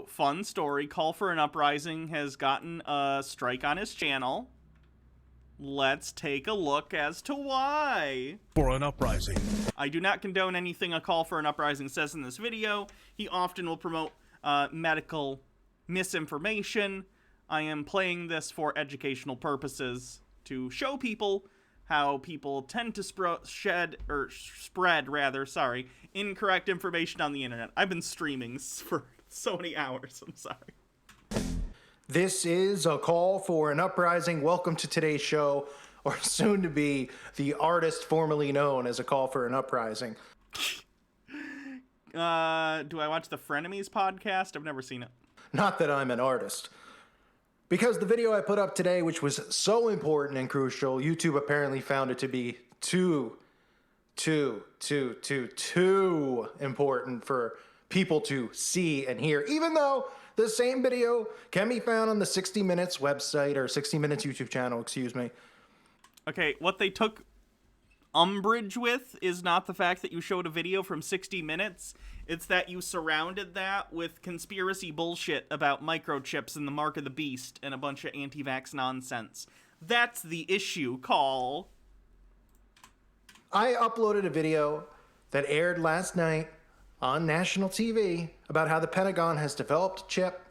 Fun story. Call for an Uprising has gotten a strike on his channel. Let's take a look as to why. For an Uprising. I do not condone anything a Call for an Uprising says in this video. He often will promote medical misinformation. I am playing this for educational purposes to show people how people tend to spread incorrect information on the internet. I've been streaming for so many hours. I'm sorry. This is a Call for an Uprising. Welcome to today's show, or soon to be the artist formerly known as a Call for an Uprising. Do I watch the Frenemies podcast? I've never seen it. Not that I'm an artist. Because the video I put up today, which was so important and crucial, YouTube apparently found it to be too important for people to see and hear, even though the same video can be found on the 60 Minutes website, or 60 Minutes YouTube channel, excuse me. Okay, what they took umbrage with is not the fact that you showed a video from 60 Minutes. It's that you surrounded that with conspiracy bullshit about microchips and the mark of the beast and a bunch of anti-vax nonsense. That's the issue, Call. I uploaded a video that aired last night on national TV about how the Pentagon has developed a chip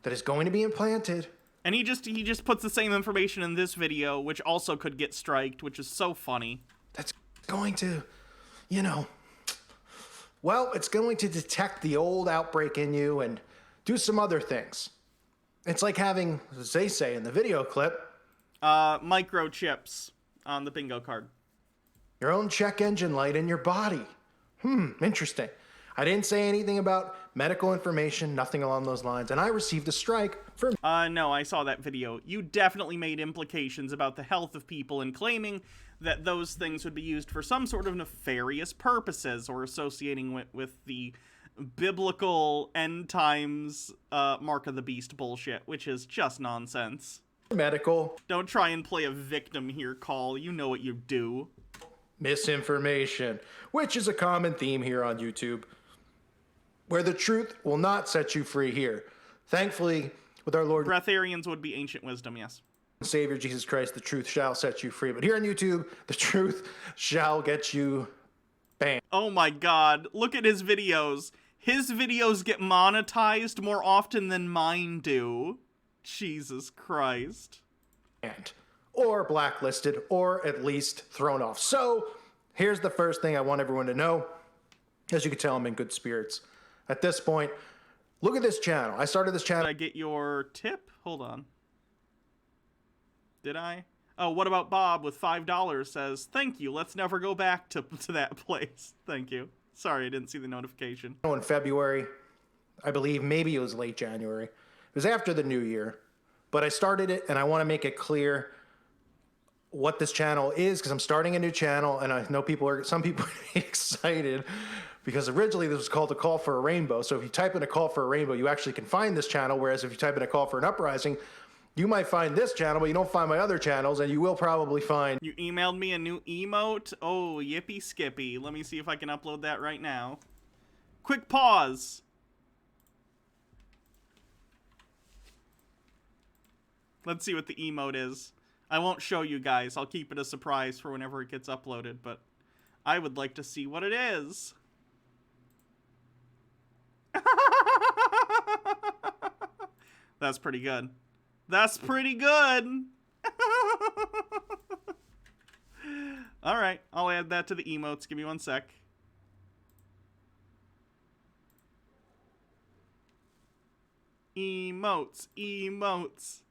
that is going to be implanted. And he just puts the same information in this video, which also could get striked, which is so funny. That's going to, well, it's going to detect the old outbreak in you and do some other things. It's like having, as they say in the video clip, microchips on the bingo card. Your own check engine light in your body. Interesting. I didn't say anything about medical information, nothing along those lines, and I received a strike for... No, I saw that video. You definitely made implications about the health of people and claiming that those things would be used for some sort of nefarious purposes or associating with the biblical end times mark of the beast bullshit, which is just nonsense. Medical. Don't try and play a victim here, Call. You know what you do. Misinformation, which is a common theme here on YouTube, where the truth will not set you free here. Thankfully, with our Lord Breatharians would be ancient wisdom, yes. Savior Jesus Christ, the truth shall set you free. But here on YouTube, the truth shall get you banned. Oh my god, look at his videos. His videos get monetized more often than mine do. Jesus Christ. Or blacklisted, or at least thrown off. So, here's the first thing I want everyone to know. As you can tell, I'm in good spirits. At this point, look at this channel. I started this channel. Did I get your tip? Hold on. Did I? Oh, what about Bob with $5 says, thank you, let's never go back to that place. Thank you. Sorry, I didn't see the notification. In February, I believe, maybe it was late January. It was after the new year. But I started it, and I want to make it clear what this channel is, because I'm starting a new channel, and I know some people are excited, because originally this was called a Call for a Rainbow. So if you type in a Call for a Rainbow, you actually can find this channel, whereas if you type in a Call for an Uprising, you might find this channel, but you don't find my other channels, and you will probably find... You emailed me a new emote? Oh, yippee skippy. Let me see if I can upload that right now. Quick pause. Let's see what the emote is. I won't show you guys. I'll keep it a surprise for whenever it gets uploaded, but I would like to see what it is. That's pretty good. That's pretty good. All right, I'll add that to the emotes. Give me one sec. Emotes, emotes.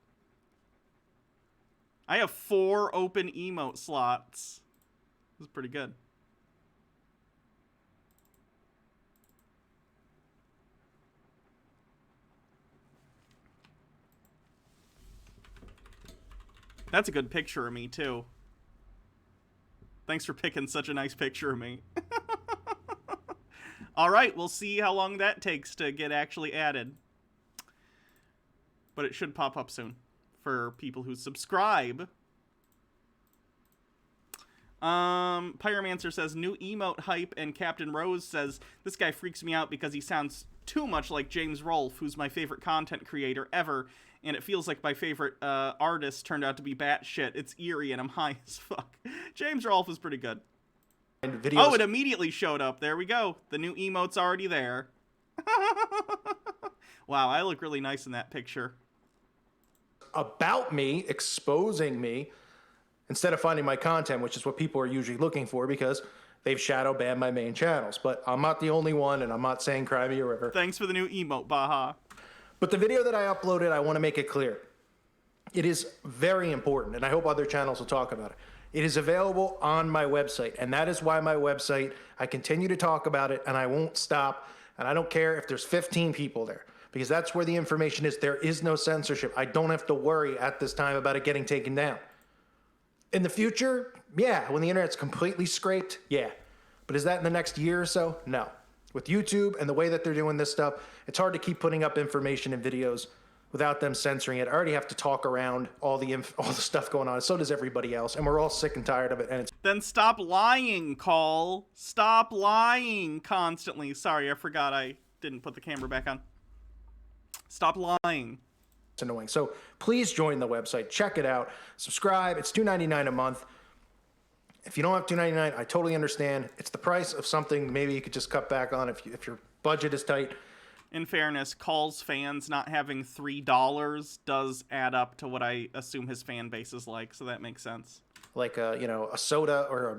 I have 4 open emote slots. This is pretty good. That's a good picture of me, too. Thanks for picking such a nice picture of me. Alright, we'll see how long that takes to get actually added. But it should pop up soon for people who subscribe. Pyromancer says, new emote hype, and Captain Rose says, this guy freaks me out because he sounds too much like James Rolfe, who's my favorite content creator ever, and it feels like my favorite artist turned out to be batshit. It's eerie, and I'm high as fuck. James Rolfe is pretty good. Videos. Oh, it immediately showed up. There we go. The new emote's already there. Wow, I look really nice in that picture. About me, exposing me, instead of finding my content, which is what people are usually looking for because they've shadow banned my main channels. But I'm not the only one, and I'm not saying cry me a river. Thanks for the new emote, Baha. But the video that I uploaded, I want to make it clear. It is very important, and I hope other channels will talk about it. It is available on my website, and that is why my website, I continue to talk about it, and I won't stop, and I don't care if there's 15 people there, because that's where the information is. There is no censorship. I don't have to worry at this time about it getting taken down. In the future, yeah, when the internet's completely scraped, yeah. But is that in the next year or so? No. With YouTube and the way that they're doing this stuff, it's hard to keep putting up information and videos without them censoring it. I already have to talk around all the stuff going on. So does everybody else, and we're all sick and tired of it. And it's Then stop lying, Call. Stop lying constantly. Sorry, I forgot I didn't put the camera back on. Stop lying. It's annoying. So please join the website. Check it out. Subscribe. It's $2.99 a month. If you don't have $2.99, I totally understand. It's the price of something maybe you could just cut back on if your budget is tight. In fairness, Call's fans not having $3 does add up to what I assume his fan base is like, so that makes sense. Like a soda or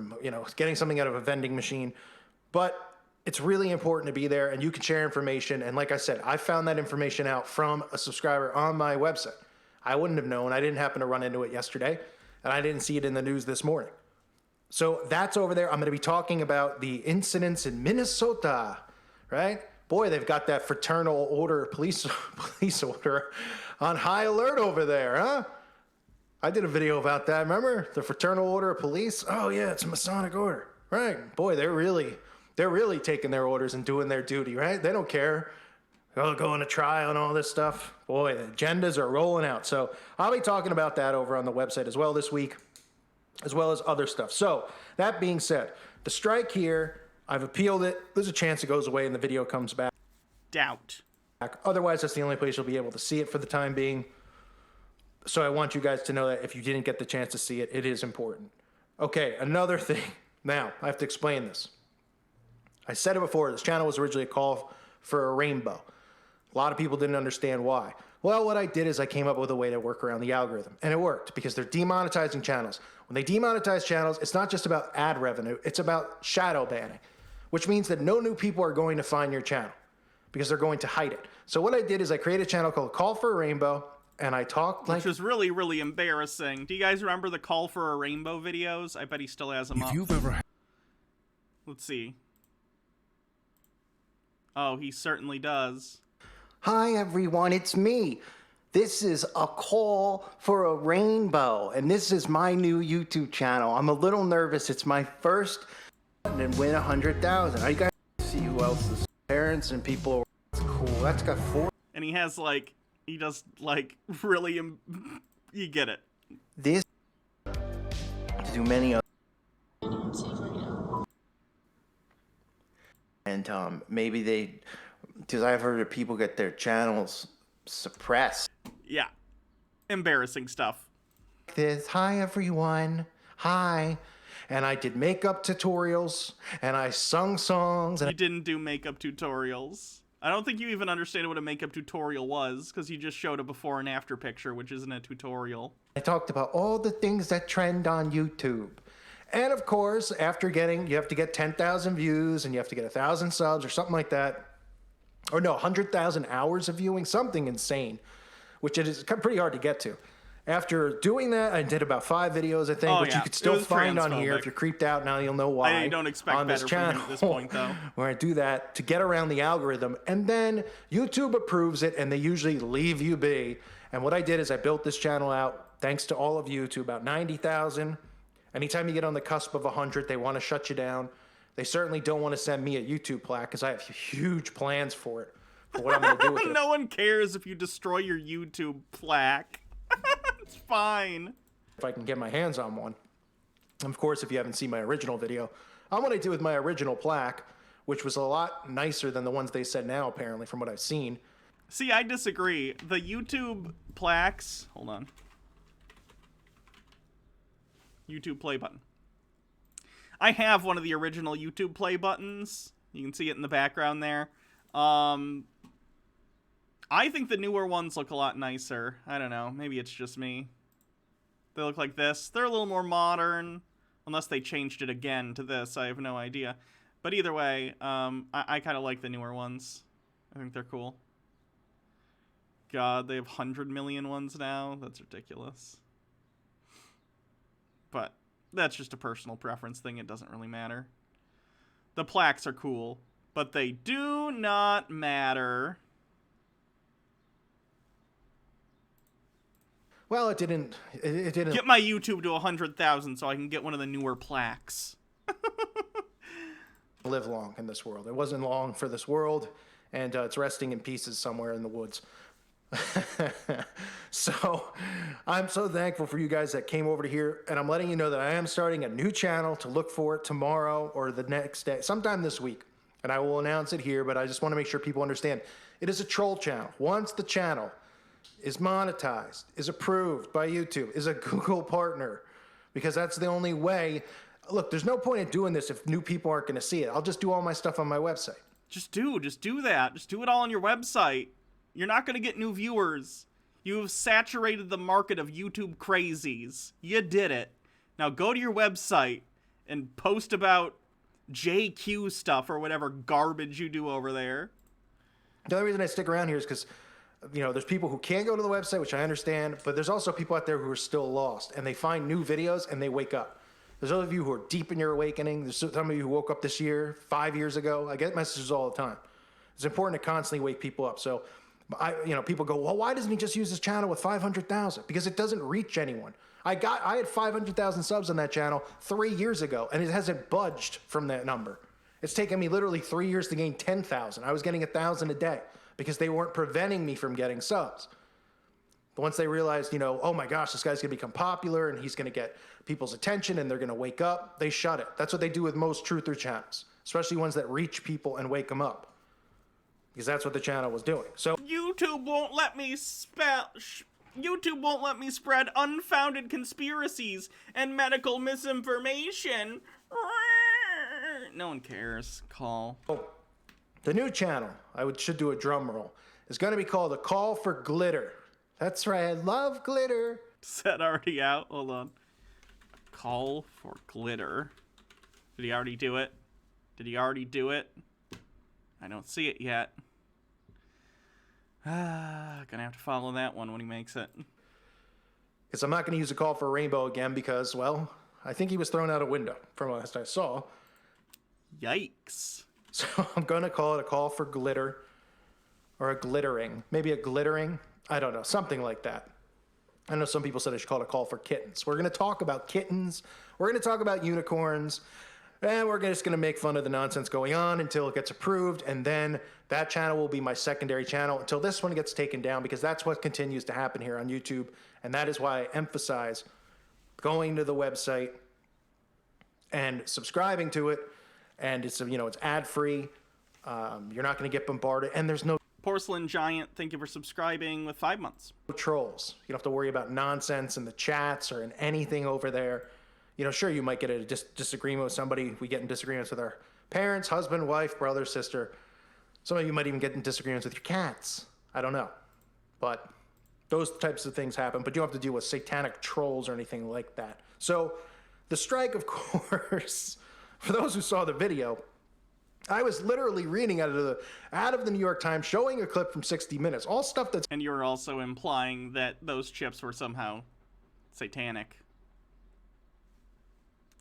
getting something out of a vending machine. But it's really important to be there, and you can share information. And like I said, I found that information out from a subscriber on my website. I wouldn't have known. I didn't happen to run into it yesterday, and I didn't see it in the news this morning. So that's over there. I'm going to be talking about the incidents in Minnesota, right? Boy, they've got that fraternal order, police order on high alert over there, huh? I did a video about that. Remember the fraternal order of police? Oh yeah, it's a Masonic order, right? Boy, they're really taking their orders and doing their duty, right? They don't care. They'll go on a trial and all this stuff. Boy, the agendas are rolling out. So I'll be talking about that over on the website as well this week, as well as other stuff. So that being said, the strike here, I've appealed it. There's a chance it goes away and the video comes back. Doubt. Otherwise, that's the only place you'll be able to see it for the time being. So I want you guys to know that if you didn't get the chance to see it, it is important. Okay, another thing. Now, I have to explain this. I said it before, this channel was originally a call for a rainbow. A lot of people didn't understand why. Well, what I did is I came up with a way to work around the algorithm, and it worked because they're demonetizing channels. When they demonetize channels, it's not just about ad revenue, it's about shadow banning, which means that no new people are going to find your channel because they're going to hide it. So what I did is I created a channel called Call for a Rainbow, and I talked like... Which was really, really embarrassing. Do you guys remember the Call for a Rainbow videos? I bet he still has them up. If you've ever... Let's see. Oh, he certainly does. Hi everyone, it's me. This is a call for a rainbow, and this is my new YouTube channel. I'm a little nervous. It's my first and win 100,000. Are you guys see who else is parents and people? That's cool. That's got 4. And he has like, he does like really, you get it. This to do many other. And maybe they, because I've heard of people get their channels suppressed. Yeah. Embarrassing stuff. This, hi everyone, hi. And I did makeup tutorials, and I sung songs. And You didn't do makeup tutorials. I don't think you even understand what a makeup tutorial was, because you just showed a before and after picture, which isn't a tutorial. I talked about all the things that trend on YouTube. And of course, after you have to get 10,000 views, and you have to get 1,000 subs or something like that. Or no, 100,000 hours of viewing, something insane, which it is pretty hard to get to. After doing that, I did about 5 videos, I think, which you could still find on here. If you're creeped out now, you'll know why. I don't expect on this better from channel, him at this point, though. Where I do that to get around the algorithm, and then YouTube approves it, and they usually leave you be. And what I did is I built this channel out, thanks to all of you, to about 90,000. Anytime you get on the cusp of 100, they want to shut you down. They certainly don't want to send me a YouTube plaque because I have huge plans for it, for what I'm going to do with it. No one cares if you destroy your YouTube plaque. It's fine. If I can get my hands on one. Of course, if you haven't seen my original video, what I did with my original plaque which was a lot nicer than the ones they said now, apparently, from what I've seen. See, I disagree. The YouTube plaques... Hold on. YouTube play button. I have one of the original YouTube play buttons. You can see it in the background there. I think the newer ones look a lot nicer. I don't know. Maybe it's just me. They look like this. They're a little more modern. Unless they changed it again to this. I have no idea. But either way, I kind of like the newer ones. I think they're cool. God, they have 100 million ones now. That's ridiculous. But that's just a personal preference thing. It doesn't really matter. The plaques are cool, but they do not matter. Well, it didn't. It didn't Get my YouTube to 100,000 so I can get one of the newer plaques. live long in this world. It wasn't long for this world, and it's resting in pieces somewhere in the woods. So I'm so thankful for you guys that came over to here, and I'm letting you know that I am starting a new channel to look for it tomorrow or the next day, sometime this week, and I will announce it here, but I just want to make sure people understand it is a troll channel. Once the channel is monetized, is approved by YouTube, is a Google partner, because that's the only way. Look, there's no point in doing this if new people aren't going to see it. I'll just do all my stuff on my website. Just do that. Just do it all on your website. You're not going to get new viewers. You've saturated the market of YouTube crazies. You did it. Now go to your website and post about JQ stuff or whatever garbage you do over there. The only reason I stick around here is because, you know, there's people who can't go to the website, which I understand, but there's also people out there who are still lost, and they find new videos and they wake up. There's other of you who are deep in your awakening. There's some of you who woke up this year, 5 years ago. I get messages all the time. It's important to constantly wake people up. So, people go, well, why doesn't he just use his channel with 500,000? Because it doesn't reach anyone. I had 500,000 subs on that channel 3 years ago, and it hasn't budged from that number. It's taken me literally 3 years to gain 10,000. I was getting 1,000 a day because they weren't preventing me from getting subs. But once they realized, oh my gosh, this guy's going to become popular and he's going to get people's attention and they're going to wake up, they shut it. That's what they do with most truther channels, especially ones that reach people and wake them up, because that's what the channel was doing. So YouTube won't let me spread unfounded conspiracies and medical misinformation. No one cares. Call. The new channel, should do a drum roll, is going to be called A Call for Glitter. That's right, I love glitter. Is that already out? Hold on. Call for Glitter. Did he already do it? I don't see it yet. Gonna have to follow that one when he makes it. Because I'm not going to use A Call for a Rainbow again because, well, I think he was thrown out a window from last I saw. Yikes. So I'm going to call it A Call for Glitter, or a glittering. Maybe a glittering. I don't know. Something like that. I know some people said I should call it A Call for Kittens. We're going to talk about kittens. We're going to talk about unicorns. And we're just going to make fun of the nonsense going on until it gets approved. And then that channel will be my secondary channel until this one gets taken down, because that's what continues to happen here on YouTube. And that is why I emphasize going to the website and subscribing to it. And it's ad-free. You're not going to get bombarded. And there's no Porcelain Giant, thank you for subscribing with 5 months. trolls. You don't have to worry about nonsense in the chats or in anything over there. Sure, you might get a disagreement with somebody. We get in disagreements with our parents, husband, wife, brother, sister. Some of you might even get in disagreements with your cats. I don't know. But those types of things happen. But you don't have to deal with satanic trolls or anything like that. So the strike, of course, for those who saw the video, I was literally reading out of the New York Times, showing a clip from 60 Minutes. All stuff that's... And you're also implying that those chips were somehow satanic.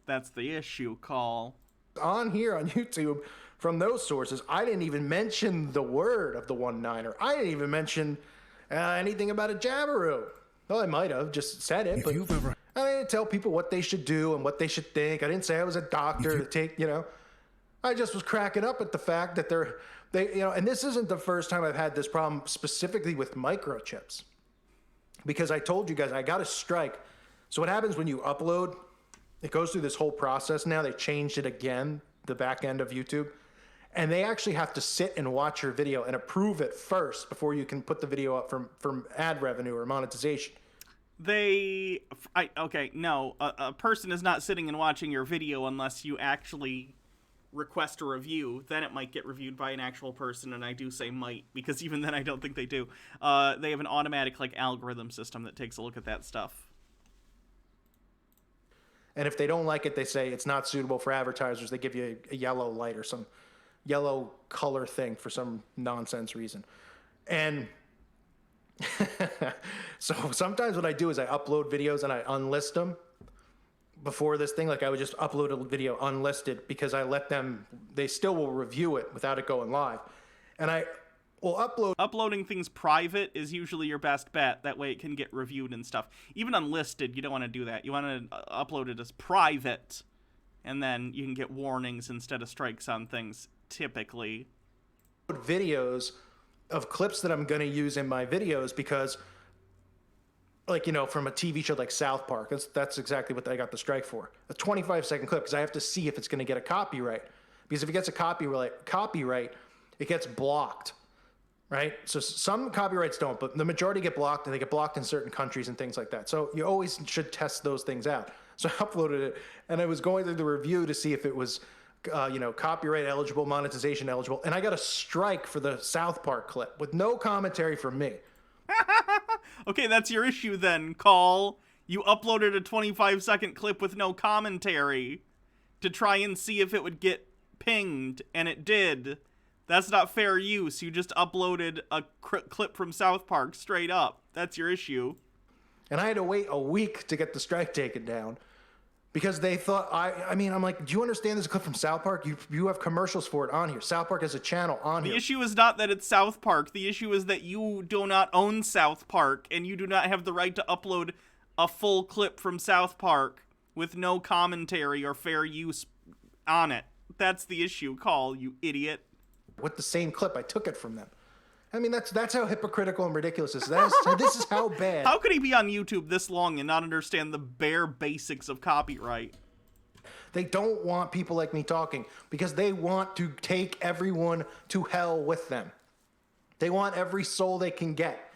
That's the issue, Call. On here on YouTube from those sources. I didn't even mention the word of the one-niner. I didn't even mention anything about a Jabberoo. Well, I might have just said it, but I didn't tell people what they should do and what they should think. I didn't say I was a doctor to take, I just was cracking up at the fact that and this isn't the first time I've had this problem specifically with microchips, because I told you guys I got a strike. So what happens when you upload, it goes through this whole process now. They changed it again, the back end of YouTube. And they actually have to sit and watch your video and approve it first before you can put the video up from ad revenue or monetization. A person is not sitting and watching your video unless you actually request a review. Then it might get reviewed by an actual person, and I do say might, because even then I don't think they do. They have an automatic, like, algorithm system that takes a look at that stuff. And if they don't like it, they say it's not suitable for advertisers. They give you a yellow light or some yellow color thing for some nonsense reason. And so sometimes what I do is I upload videos and I unlist them before this thing. Like I would just upload a video unlisted because I let them, they still will review it without it going live. And I will upload. Uploading things private is usually your best bet. That way it can get reviewed and stuff. Even unlisted, you don't want to do that. You want to upload it as private, and then you can get warnings instead of strikes on things, typically. Videos of clips that I'm going to use in my videos because, like, you know, from a TV show like South Park, that's exactly what I got the strike for. A 25-second clip, because I have to see if it's going to get a copyright. Because if it gets a copyright, it gets blocked, right? So some copyrights don't, but the majority get blocked, and they get blocked in certain countries and things like that. So you always should test those things out. So I uploaded it, and I was going through the review to see if it was copyright eligible, monetization eligible, and I got a strike for the South Park clip with no commentary from me. Okay, that's your issue then, Call. You uploaded a 25-second clip with no commentary to try and see if it would get pinged, and it did. That's not fair use. You just uploaded a clip from South Park straight up. That's your issue. And I had to wait a week to get the strike taken down. Because they thought, I'm like, do you understand this clip from South Park? You have commercials for it on here. South Park has a channel on here. The issue is not that it's South Park. The issue is that you do not own South Park, and you do not have the right to upload a full clip from South Park with no commentary or fair use on it. That's the issue, Call, you idiot. With the same clip, I took it from them. I mean, that's how hypocritical and ridiculous this is. This is how bad. How could he be on YouTube this long and not understand the bare basics of copyright? They don't want people like me talking because they want to take everyone to hell with them. They want every soul they can get.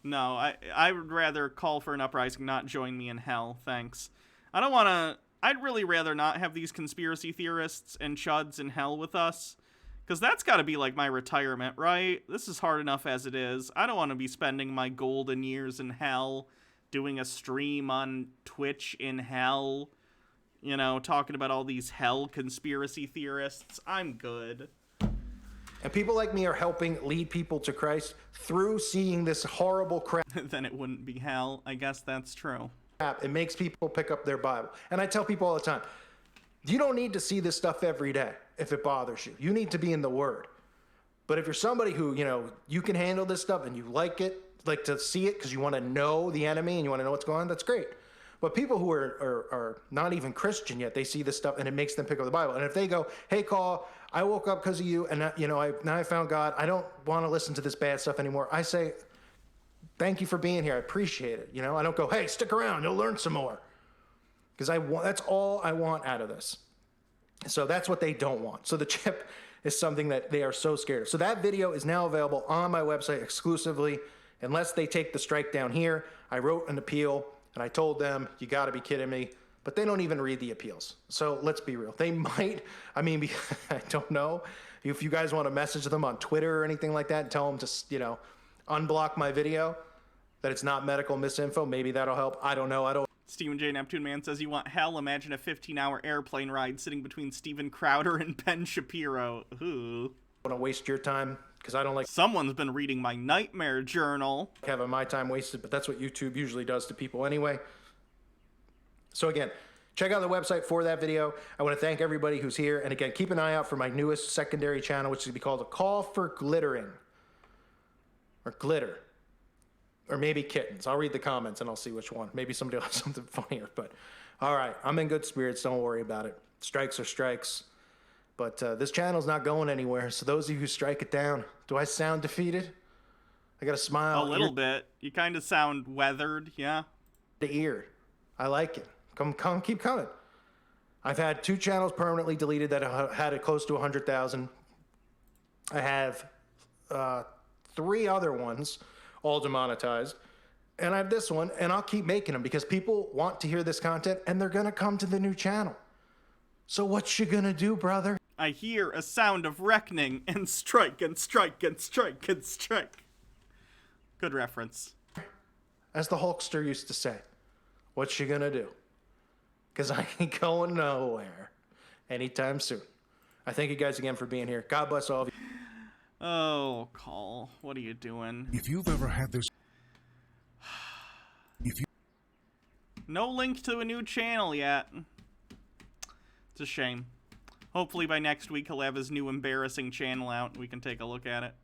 No, I would rather call for an uprising, not join me in hell, thanks. I don't want to... I'd really rather not have these conspiracy theorists and chuds in hell with us. Because that's got to be like my retirement, right? This is hard enough as it is. I don't want to be spending my golden years in hell, doing a stream on Twitch in hell, you know, talking about all these hell conspiracy theorists. I'm good. And people like me are helping lead people to Christ through seeing this horrible crap. Then it wouldn't be hell. I guess that's true. It makes people pick up their Bible. And I tell people all the time, you don't need to see this stuff every day if it bothers you. You need to be in the Word. But if you're somebody who, you know, you can handle this stuff and you like it, like to see it because you want to know the enemy and you want to know what's going on, that's great. But people who are not even Christian yet, they see this stuff and it makes them pick up the Bible. And if they go, hey, Call, I woke up because of you and, you know, now I found God. I don't want to listen to this bad stuff anymore. I say, thank you for being here. I appreciate it. You know, I don't go, hey, stick around. You'll learn some more. Because that's all I want out of this. So that's what they don't want. So the chip is something that they are so scared of. So that video is now available on my website exclusively, unless they take the strike down here. I wrote an appeal, and I told them, you got to be kidding me. But they don't even read the appeals. So let's be real. They might, I mean, I don't know. If you guys want to message them on Twitter or anything like that and tell them to, you know, unblock my video, that it's not medical misinfo, maybe that'll help. I don't know. I don't. Stephen J. Neptune Man says, you want hell? Imagine a 15-hour airplane ride sitting between Steven Crowder and Ben Shapiro. Ooh. Want to waste your time because I don't like Someone's been reading my nightmare journal. having my time wasted, but that's what YouTube usually does to people anyway. So again, check out the website for that video. I want to thank everybody who's here. And again, keep an eye out for my newest secondary channel, which is going to be called A Call for Glittering. Or Glitter. Or maybe Kittens. I'll read the comments and I'll see which one. Maybe somebody will have something funnier. But all right, I'm in good spirits. Don't worry about it. Strikes are strikes. But this channel's not going anywhere. So those of you who strike it down, do I sound defeated? I got a smile. A little bit. You kind of sound weathered, yeah. The ear. I like it. Come, keep coming. I've had 2 channels permanently deleted that had close to 100,000 I have 3 other ones, all demonetized. And I have this one, and I'll keep making them because people want to hear this content, and they're going to come to the new channel. So what you going to do, brother? I hear a sound of reckoning, and strike, and strike, and strike, and strike. Good reference. As the Hulkster used to say, what you going to do? Because I ain't going nowhere anytime soon. I thank you guys again for being here. God bless all of you. Oh, Call, what are you doing? If you've ever had this... No link to a new channel yet. It's a shame. Hopefully by next week he'll have his new embarrassing channel out and we can take a look at it.